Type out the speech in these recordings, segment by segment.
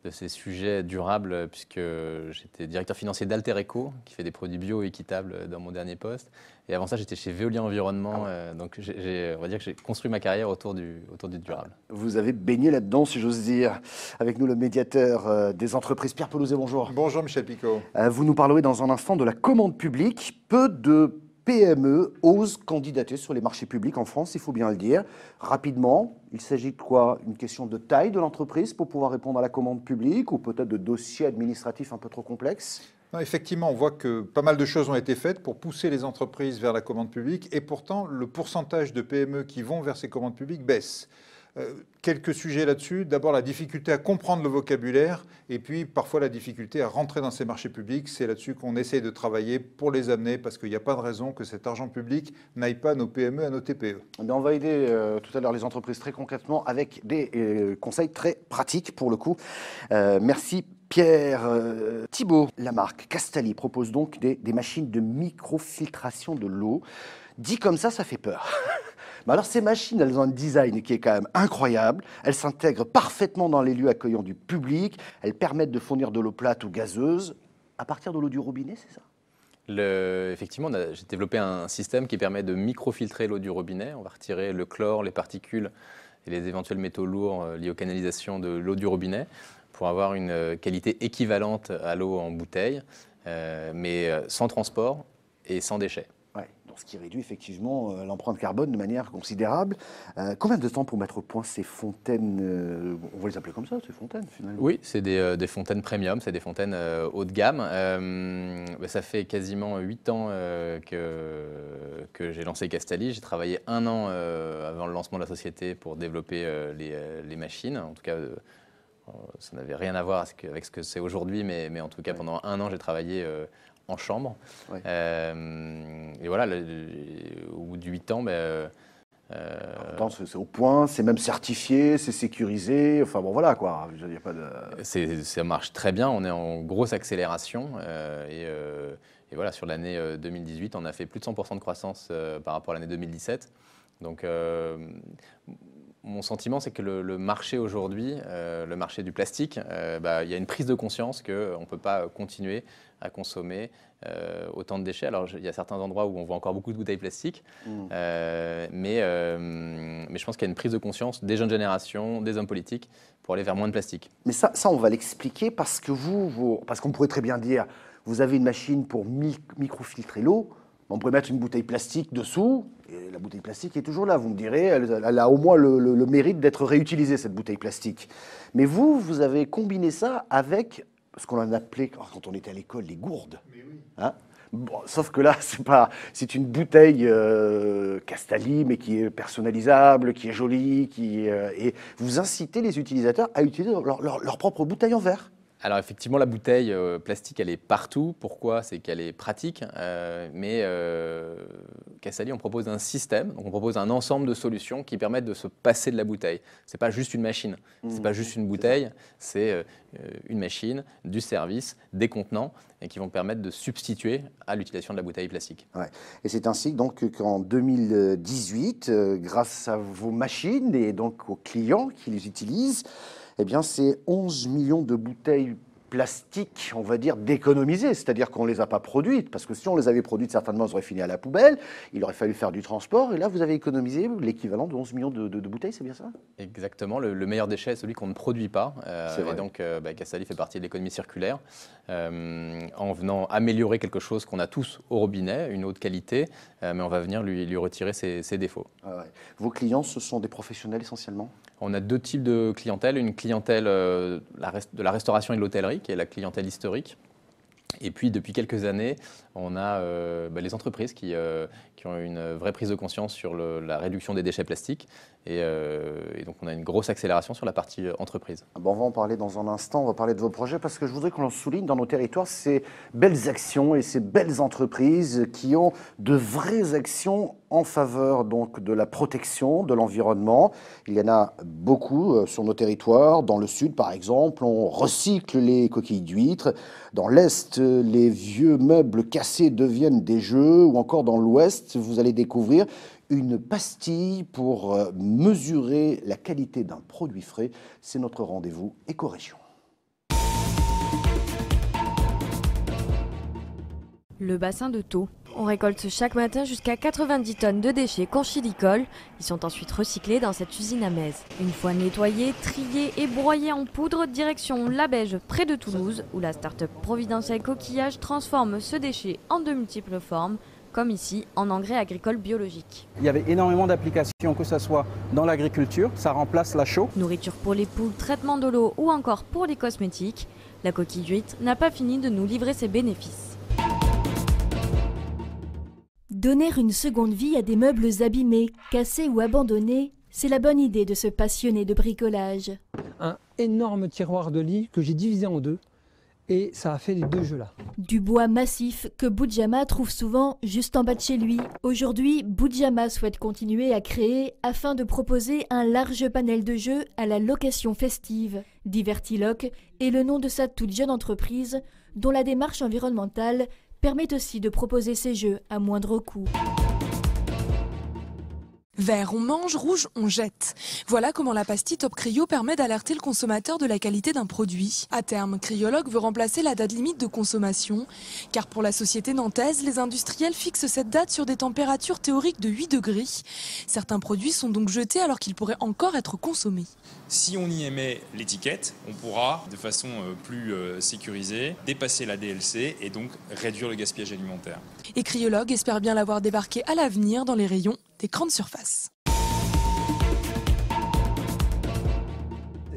ces sujets durables, puisque j'étais directeur financier d'Altereco, qui fait des produits bio équitables dans mon dernier poste. Et avant ça, j'étais chez Veolia Environnement. Donc, on va dire que j'ai construit ma carrière autour du durable. Vous avez baigné là-dedans, si j'ose dire. Avec nous, le médiateur des entreprises, Pierre Pelouzet, bonjour. Bonjour Michel Picot. Vous nous parlerez dans un instant de la commande publique. Peu de PME osent candidater sur les marchés publics en France, il faut bien le dire. Rapidement, il s'agit de quoi? Une question de taille de l'entreprise pour pouvoir répondre à la commande publique ou peut-être de dossiers administratifs un peu trop complexes? Non, effectivement, on voit que pas mal de choses ont été faites pour pousser les entreprises vers la commande publique et pourtant le pourcentage de PME qui vont vers ces commandes publiques baisse. Quelques sujets là-dessus. D'abord, la difficulté à comprendre le vocabulaire et puis parfois la difficulté à rentrer dans ces marchés publics. C'est là-dessus qu'on essaye de travailler pour les amener parce qu'il n'y a pas de raison que cet argent public n'aille pas à nos PME, à nos TPE. On va aider tout à l'heure les entreprises très concrètement avec des conseils très pratiques pour le coup. Merci Pierre. Thibaut, la marque Castalli propose donc des machines de microfiltration de l'eau. Dit comme ça fait peur. Mais alors ces machines, elles ont un design qui est quand même incroyable. Elles s'intègrent parfaitement dans les lieux accueillants du public. Elles permettent de fournir de l'eau plate ou gazeuse à partir de l'eau du robinet, c'est ça? Effectivement, j'ai développé un système qui permet de microfiltrer l'eau du robinet. On va retirer le chlore, les particules et les éventuels métaux lourds liés aux canalisations de l'eau du robinet pour avoir une qualité équivalente à l'eau en bouteille, mais sans transport et sans déchets. Ouais, donc ce qui réduit effectivement l'empreinte carbone de manière considérable. Combien de temps pour mettre au point ces fontaines on va les appeler comme ça, ces fontaines finalement? Oui, c'est des fontaines premium, c'est des fontaines haut de gamme. Ça fait quasiment 8 ans que j'ai lancé Castalli. J'ai travaillé 1 an avant le lancement de la société pour développer les machines. En tout cas, ça n'avait rien à voir avec ce que c'est aujourd'hui, mais en tout cas, pendant 1 an, j'ai travaillé en chambre. Ouais. Et voilà, au bout de 8 ans, c'est au point, c'est même certifié, c'est sécurisé, enfin bon voilà quoi, il n'y a pas de... Ça marche très bien, on est en grosse accélération et voilà, sur l'année 2018, on a fait plus de 100% de croissance par rapport à l'année 2017. Donc mon sentiment, c'est que le marché aujourd'hui, le marché du plastique, il y a une prise de conscience qu'on ne peut pas continuer à consommer autant de déchets. Alors, il y a certains endroits où on voit encore beaucoup de bouteilles plastiques, mais je pense qu'il y a une prise de conscience des jeunes générations, des hommes politiques, pour aller vers moins de plastique. Mais ça on va l'expliquer parce que parce qu'on pourrait très bien dire, vous avez une machine pour microfiltrer l'eau, on pourrait mettre une bouteille plastique dessous, et la bouteille plastique est toujours là. Vous me direz, elle a au moins le mérite d'être réutilisée, cette bouteille plastique. Mais vous avez combiné ça avec ce qu'on en appelait, quand on était à l'école, les gourdes. Mais oui. Hein? Bon, sauf que là, c'est une bouteille Castalli, mais qui est personnalisable, qui est jolie, et vous incitez les utilisateurs à utiliser leur propre bouteille en verre. Alors effectivement, la bouteille plastique, elle est partout. Pourquoi? C'est qu'elle est pratique. Mais Castalli, on propose un système, donc on propose un ensemble de solutions qui permettent de se passer de la bouteille. C'est pas juste une machine, c'est pas juste une bouteille, c'est une machine, du service, des contenants, et qui vont permettre de substituer à l'utilisation de la bouteille plastique. Ouais. Et c'est ainsi donc qu'en 2018, grâce à vos machines et donc aux clients qui les utilisent, eh bien, c'est 11 millions de bouteilles plastiques, on va dire, d'économiser, c'est-à-dire qu'on ne les a pas produites, parce que si on les avait produites, certainement, elles auraient fini à la poubelle, il aurait fallu faire du transport, et là, vous avez économisé l'équivalent de 11 millions de bouteilles, c'est bien ça? Exactement, le meilleur déchet est celui qu'on ne produit pas, et donc Castalli fait partie de l'économie circulaire, en venant améliorer quelque chose qu'on a tous au robinet, une eau de qualité, mais on va venir lui retirer ses défauts. Ah ouais. Vos clients, ce sont des professionnels essentiellement? On a 2 types de clientèle, une clientèle de la restauration et de l'hôtellerie, qui est la clientèle historique. Et puis, depuis quelques années, on a les entreprises qui ont une vraie prise de conscience sur la réduction des déchets plastiques. Et donc, on a une grosse accélération sur la partie entreprise. Bon, on va en parler dans un instant, on va parler de vos projets, parce que je voudrais qu'on souligne dans nos territoires ces belles actions et ces belles entreprises qui ont de vraies actions en faveur donc, de la protection de l'environnement. Il y en a beaucoup sur nos territoires. Dans le sud, par exemple, on recycle les coquilles d'huîtres. Dans l'est, les vieux meubles cassés deviennent des jeux. Ou encore dans l'ouest, vous allez découvrir une pastille pour mesurer la qualité d'un produit frais. C'est notre rendez-vous éco-région. Le bassin de Thau. On récolte chaque matin jusqu'à 90 tonnes de déchets conchilicoles. Ils sont ensuite recyclés dans cette usine à Metz. Une fois nettoyés, triés et broyés en poudre, direction La Beige près de Toulouse, où la start-up Providentiel Coquillage transforme ce déchet en de multiples formes, comme ici en engrais agricole biologique. Il y avait énormément d'applications, que ce soit dans l'agriculture, ça remplace la chaux. Nourriture pour les poules, traitement de l'eau ou encore pour les cosmétiques, la coquille d'huître n'a pas fini de nous livrer ses bénéfices. Donner une seconde vie à des meubles abîmés, cassés ou abandonnés, c'est la bonne idée de ce passionné de bricolage. Un énorme tiroir de lit que j'ai divisé en deux et ça a fait les deux jeux là. Du bois massif que Boudjama trouve souvent juste en bas de chez lui. Aujourd'hui, Boudjama souhaite continuer à créer afin de proposer un large panel de jeux à la location festive. Divertiloc est le nom de sa toute jeune entreprise dont la démarche environnementale permet aussi de proposer ces jeux à moindre coût. Vert on mange, rouge on jette. Voilà comment la pastille Top Cryo permet d'alerter le consommateur de la qualité d'un produit. À terme, Cryologue veut remplacer la date limite de consommation, car pour la société nantaise, les industriels fixent cette date sur des températures théoriques de 8 degrés. Certains produits sont donc jetés alors qu'ils pourraient encore être consommés. Si on y émet l'étiquette, on pourra, de façon plus sécurisée, dépasser la DLC et donc réduire le gaspillage alimentaire. Et Cryologue espère bien l'avoir débarqué à l'avenir dans les rayons des grandes surfaces.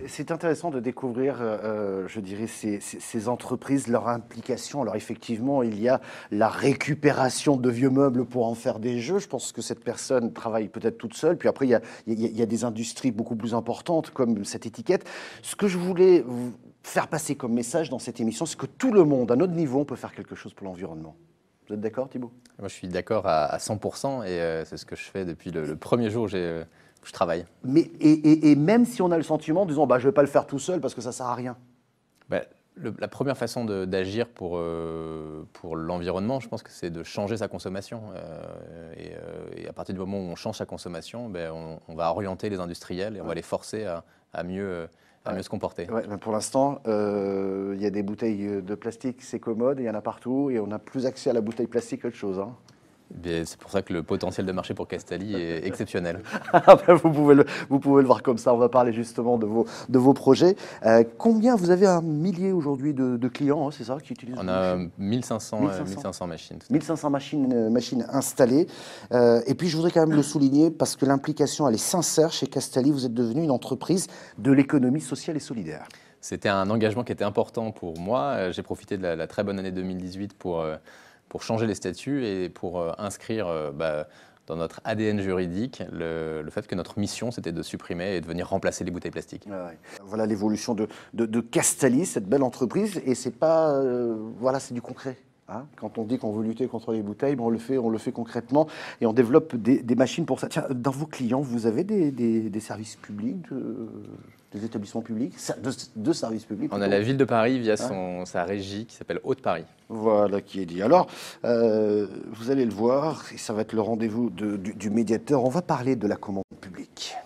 C'est intéressant de découvrir, je dirais, ces entreprises, leur implication. Alors effectivement, il y a la récupération de vieux meubles pour en faire des jeux. Je pense que cette personne travaille peut-être toute seule. Puis après, il y a des industries beaucoup plus importantes comme cette étiquette. Ce que je voulais vous faire passer comme message dans cette émission, c'est que tout le monde, à notre niveau, on peut faire quelque chose pour l'environnement. Vous êtes d'accord, Thibaut ? Moi, je suis d'accord à 100% et c'est ce que je fais depuis le premier jour où je travaille. Mais, et même si on a le sentiment, disons, je ne vais pas le faire tout seul parce que ça ne sert à rien. La première façon d'agir pour l'environnement, je pense que c'est de changer sa consommation. Et à partir du moment où on change sa consommation, on va orienter les industriels et on va les forcer à mieux se comporter. Ouais, mais pour l'instant, il y a des bouteilles de plastique, c'est commode, il y en a partout, et on a plus accès à la bouteille plastique qu'autre chose. Hein. C'est pour ça que le potentiel de marché pour Castali est exceptionnel. Vous pouvez le voir comme ça. On va parler justement de vos projets. Combien vous avez un millier aujourd'hui de clients, hein, c'est ça, qui utilisent? On a 1500 machines. 1500 machines installées. Et puis je voudrais quand même le souligner parce que l'implication elle est sincère chez Castali. Vous êtes devenu une entreprise de l'économie sociale et solidaire. C'était un engagement qui était important pour moi. J'ai profité de la très bonne année 2018 pour changer les statuts et pour inscrire dans notre ADN juridique le fait que notre mission, c'était de supprimer et de venir remplacer les bouteilles plastiques. Ouais. Voilà l'évolution de Castali, cette belle entreprise. Et c'est pas... voilà, c'est du concret. Hein, quand on dit qu'on veut lutter contre les bouteilles, on le fait concrètement et on développe des machines pour ça. Tiens, dans vos clients, vous avez des services publics, des établissements publics, de services publics? On a la ville de Paris via sa régie qui s'appelle Haute-Paris. Voilà qui est dit. Alors, vous allez le voir, et ça va être le rendez-vous du médiateur. On va parler de la commande publique.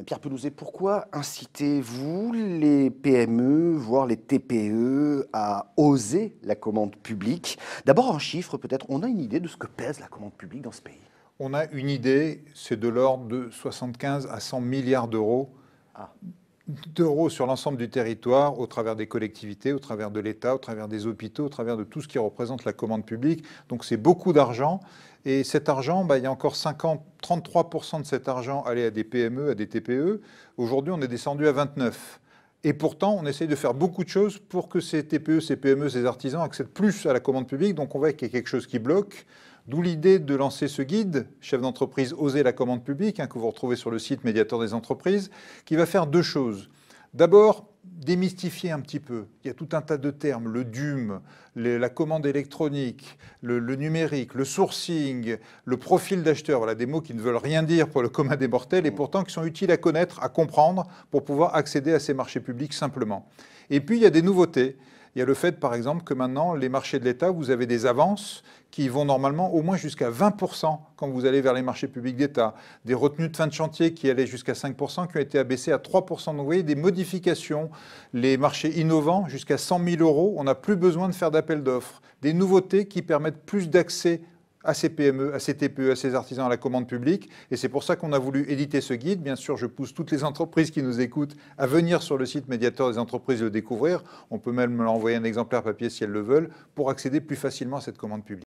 Pierre Pelouzet, pourquoi incitez-vous les PME, voire les TPE, à oser la commande publique? D'abord, en chiffres, peut-être, on a une idée de ce que pèse la commande publique dans ce pays? On a une idée, c'est de l'ordre de 75 à 100 milliards d'euros sur l'ensemble du territoire, au travers des collectivités, au travers de l'État, au travers des hôpitaux, au travers de tout ce qui représente la commande publique. Donc c'est beaucoup d'argent. Et cet argent, il y a encore 33% de cet argent allait à des PME, à des TPE. Aujourd'hui, on est descendu à 29%. Et pourtant, on essaye de faire beaucoup de choses pour que ces TPE, ces PME, ces artisans accèdent plus à la commande publique. Donc on voit qu'il y a quelque chose qui bloque. D'où l'idée de lancer ce guide, chef d'entreprise Oser la commande publique, que vous retrouvez sur le site Médiateur des entreprises, qui va faire deux choses. D'abord, démystifier un petit peu. Il y a tout un tas de termes, le DUM, la commande électronique, le numérique, le sourcing, le profil d'acheteur, voilà des mots qui ne veulent rien dire pour le commun des mortels et pourtant qui sont utiles à connaître, à comprendre pour pouvoir accéder à ces marchés publics simplement. Et puis il y a des nouveautés. Il y a le fait, par exemple, que maintenant, les marchés de l'État, vous avez des avances qui vont normalement au moins jusqu'à 20% quand vous allez vers les marchés publics d'État. Des retenues de fin de chantier qui allaient jusqu'à 5%, qui ont été abaissées à 3%. Donc vous voyez, des modifications, les marchés innovants jusqu'à 100 000 €, on n'a plus besoin de faire d'appel d'offres. Des nouveautés qui permettent plus d'accès à ces PME, à ces TPE, à ces artisans à la commande publique. Et c'est pour ça qu'on a voulu éditer ce guide. Bien sûr, je pousse toutes les entreprises qui nous écoutent à venir sur le site Mediator des entreprises le découvrir. On peut même leur envoyer un exemplaire papier si elles le veulent pour accéder plus facilement à cette commande publique.